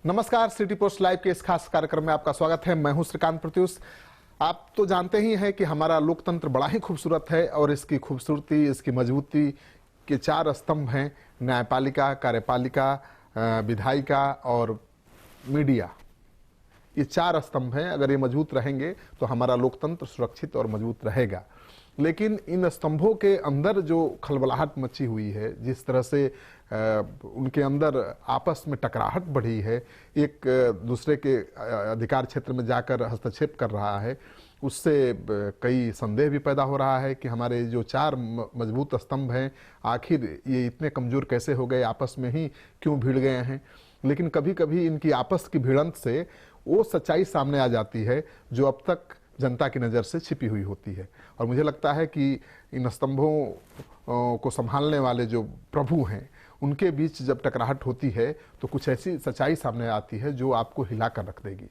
नमस्कार, city post live के इस खास कार्यक्रम में आपका स्वागत है। मैं हूं श्रीकांत प्रत्युष। आप तो जानते ही हैं कि हमारा लोकतंत्र बड़ा ही खूबसूरत है और इसकी खूबसूरती, इसकी मजबूती के चार स्तंभ हैं: न्यायपालिका, कार्यपालिका, विधायिका और मीडिया। ये चार स्तंभ हैं। अगर ये मजबूत रहेंगे तो हमारा लोकतंत्र सुरक्षित और मजबूत रहेगा। लेकिन इन स्तंभों के अंदर जो खलबलाहट मची हुई है, जिस तरह से उनके अंदर आपस में टकराहट बढ़ी है, एक दूसरे के अधिकार क्षेत्र में जाकर हस्तक्षेप कर रहा है, उससे कई संदेह भी पैदा हो रहा है कि हमारे जो चार मजबूत स्तंभ हैं, आखिर ये इतने कमजोर कैसे हो गए, आपस में ही क्यों भिड़ गए हैं। लेकिन कभी कभी इनकी आपस की भिड़ंत से वो सच्चाई सामने आ जाती है जो अब तक जनता की नज़र से छिपी हुई होती है। और मुझे लगता है कि इन स्तंभों को संभालने वाले जो प्रभु हैं, उनके बीच जब टकराहट होती है तो कुछ ऐसी सच्चाई सामने आती है जो आपको हिला कर रख देगी।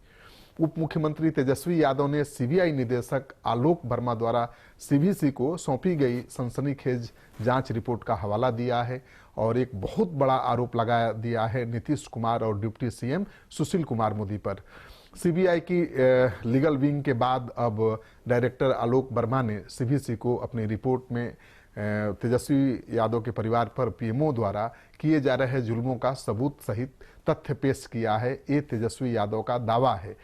उप मुख्यमंत्री तेजस्वी यादव ने सीबीआई निदेशक आलोक वर्मा द्वारा सीवीसी को सौंपी गई सनसनीखेज जांच रिपोर्ट का हवाला दिया है और एक बहुत बड़ा आरोप लगा दिया है नीतीश कुमार और डिप्टी सीएम सुशील कुमार मोदी पर। सीबीआई की लीगल विंग के बाद अब डायरेक्टर आलोक वर्मा ने सीवीसी को अपनी रिपोर्ट में तेजस्वी यादव के परिवार पर पीएमओ द्वारा किए जा रहे जुल्मों का सबूत सहित तथ्य पेश किया है। ये तेजस्वी यादव का दावा है।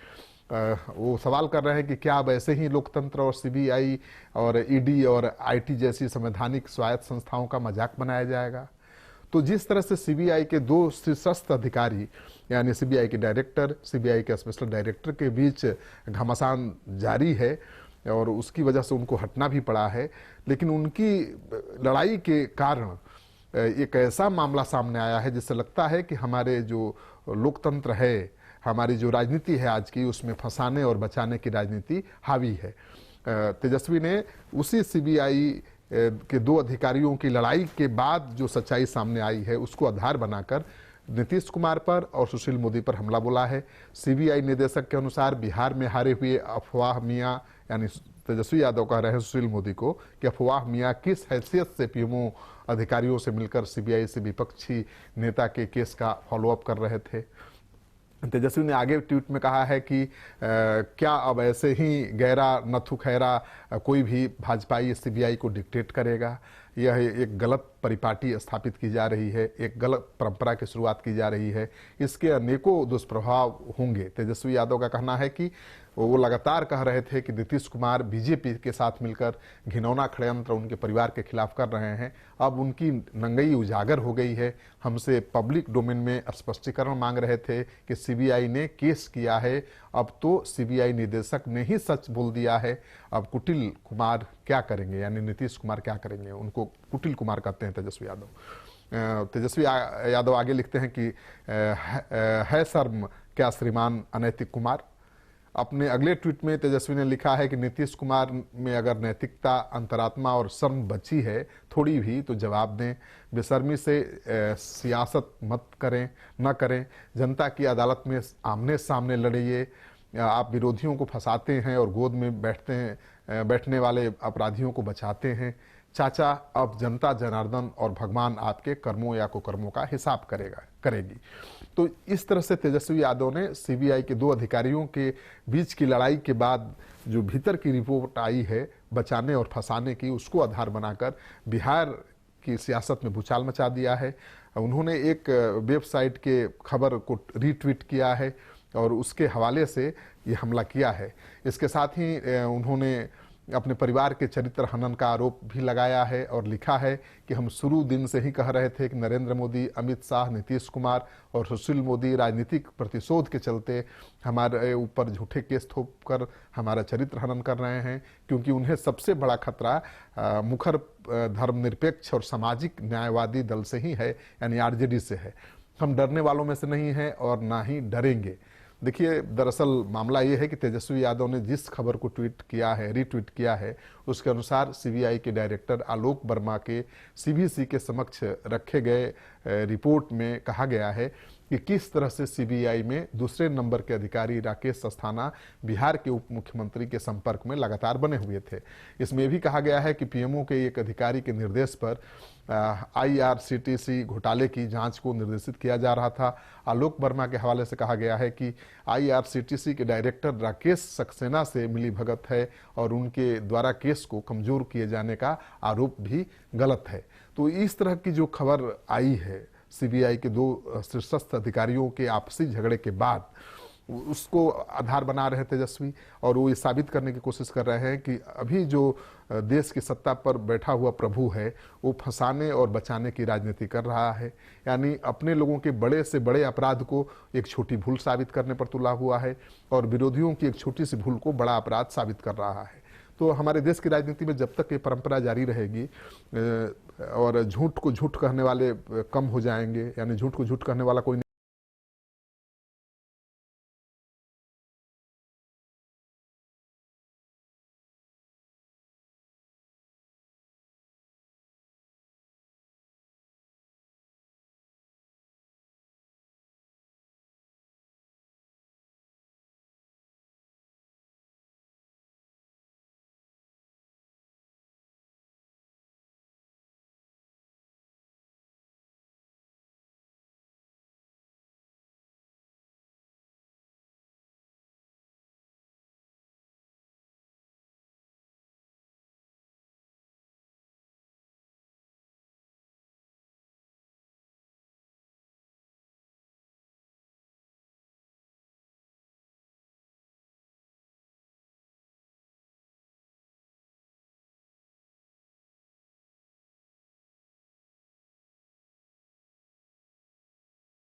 वो सवाल कर रहे हैं कि क्या अब ऐसे ही लोकतंत्र और सीबीआई और ईडी और आईटी जैसी संवैधानिक स्वायत्त संस्थाओं का मजाक बनाया जाएगा। तो जिस तरह से सीबीआई के दो शीर्षस्थ अधिकारी यानी सीबीआई के डायरेक्टर, सीबीआई के स्पेशल डायरेक्टर के बीच घमासान जारी है और उसकी वजह से उनको हटना भी पड़ा है, लेकिन उनकी लड़ाई के कारण एक ऐसा मामला सामने आया है जिससे लगता है कि हमारे जो लोकतंत्र है, हमारी जो राजनीति है आज की, उसमें फंसाने और बचाने की राजनीति हावी है। तेजस्वी ने उसी सीबीआई के दो अधिकारियों की लड़ाई के बाद जो सच्चाई सामने आई है उसको आधार बनाकर नीतीश कुमार पर और सुशील मोदी पर हमला बोला है। सीबीआई निदेशक के अनुसार बिहार में हारे हुए अफवाह मियां यानी तेजस्वी यादव कह रहे हैं सुशील मोदी को कि अफवाह मियां किस हैसियत से पीएमओ अधिकारियों से मिलकर सीबीआई से विपक्षी नेता के केस का फॉलोअप कर रहे थे। तेजस्वी ने आगे ट्वीट में कहा है कि क्या अब ऐसे ही गैरा नथु खैरा कोई भी भाजपाई सीबीआई को डिक्टेट करेगा। यह एक गलत परिपाटी स्थापित की जा रही है, एक गलत परंपरा की शुरुआत की जा रही है, इसके अनेकों दुष्प्रभाव होंगे। तेजस्वी यादव का कहना है कि वो लगातार कह रहे थे कि नीतीश कुमार बीजेपी के साथ मिलकर घिनौना षड्यंत्र उनके परिवार के खिलाफ कर रहे हैं। अब उनकी नंगई उजागर हो गई है। हमसे पब्लिक डोमेन में स्पष्टीकरण मांग रहे थे कि सीबीआई ने केस किया है, अब तो सीबीआई निदेशक ने ही सच बोल दिया है। अब कुटिल कुमार क्या करेंगे, यानी नीतीश कुमार क्या करेंगे, उनको कुटिल कुमार कहते हैं तेजस्वी यादव। तेजस्वी यादव आगे लिखते हैं कि है शर्म क्या श्रीमान अनैतिक कुमार। अपने अगले ट्वीट में तेजस्वी ने लिखा है कि नीतीश कुमार में अगर नैतिकता, अंतरात्मा और शर्म बची है थोड़ी भी तो जवाब दें। बेशर्मी से सियासत मत करें, न करें। जनता की अदालत में आमने सामने लड़िए। आप विरोधियों को फंसाते हैं और गोद में बैठने वाले अपराधियों को बचाते हैं। चाचा, अब जनता जनार्दन और भगवान आपके कर्मों या कुकर्मों का हिसाब करेगी। तो इस तरह से तेजस्वी यादव ने सीबीआई के दो अधिकारियों के बीच की लड़ाई के बाद जो भीतर की रिपोर्ट आई है बचाने और फंसाने की, उसको आधार बनाकर बिहार की सियासत में भूचाल मचा दिया है। उन्होंने एक वेबसाइट के खबर को रीट्वीट किया है और उसके हवाले से ये हमला किया है। इसके साथ ही उन्होंने अपने परिवार के चरित्र हनन का आरोप भी लगाया है और लिखा है कि हम शुरू दिन से ही कह रहे थे कि नरेंद्र मोदी, अमित शाह, नीतीश कुमार और सुशील मोदी राजनीतिक प्रतिशोध के चलते हमारे ऊपर झूठे केस थोपकर हमारा चरित्र हनन कर रहे हैं, क्योंकि उन्हें सबसे बड़ा खतरा मुखर धर्मनिरपेक्ष और सामाजिक न्यायवादी दल से ही है, यानी आरजेडी से है। हम डरने वालों में से नहीं हैं और ना ही डरेंगे। देखिए, दरअसल मामला ये है कि तेजस्वी यादव ने जिस खबर को ट्वीट किया है, रीट्वीट किया है, उसके अनुसार सीबीआई के डायरेक्टर आलोक वर्मा के सीवीसी के समक्ष रखे गए रिपोर्ट में कहा गया है कि किस तरह से सीबीआई में दूसरे नंबर के अधिकारी राकेश अस्थाना बिहार के उप मुख्यमंत्री के संपर्क में लगातार बने हुए थे। इसमें भी कहा गया है कि पीएमओ के एक अधिकारी के निर्देश पर आईआरसीटीसी घोटाले की जांच को निर्देशित किया जा रहा था। आलोक वर्मा के हवाले से कहा गया है कि आईआरसीटीसी के डायरेक्टर राकेश सक्सेना से मिलीभगत है और उनके द्वारा केस को कमजोर किए जाने का आरोप भी गलत है। तो इस तरह की जो खबर आई है सीबीआई के दो शीर्षस्थ अधिकारियों के आपसी झगड़े के बाद, उसको आधार बना रहे तेजस्वी, और वो ये साबित करने की कोशिश कर रहे हैं कि अभी जो देश की सत्ता पर बैठा हुआ प्रभु है वो फंसाने और बचाने की राजनीति कर रहा है। यानी अपने लोगों के बड़े से बड़े अपराध को एक छोटी भूल साबित करने पर तुला हुआ है और विरोधियों की एक छोटी सी भूल को बड़ा अपराध साबित कर रहा है। तो हमारे देश की राजनीति में जब तक ये परंपरा जारी रहेगी और झूठ को झूठ कहने वाले कम हो जाएंगे, यानी झूठ को झूठ कहने वाला कोई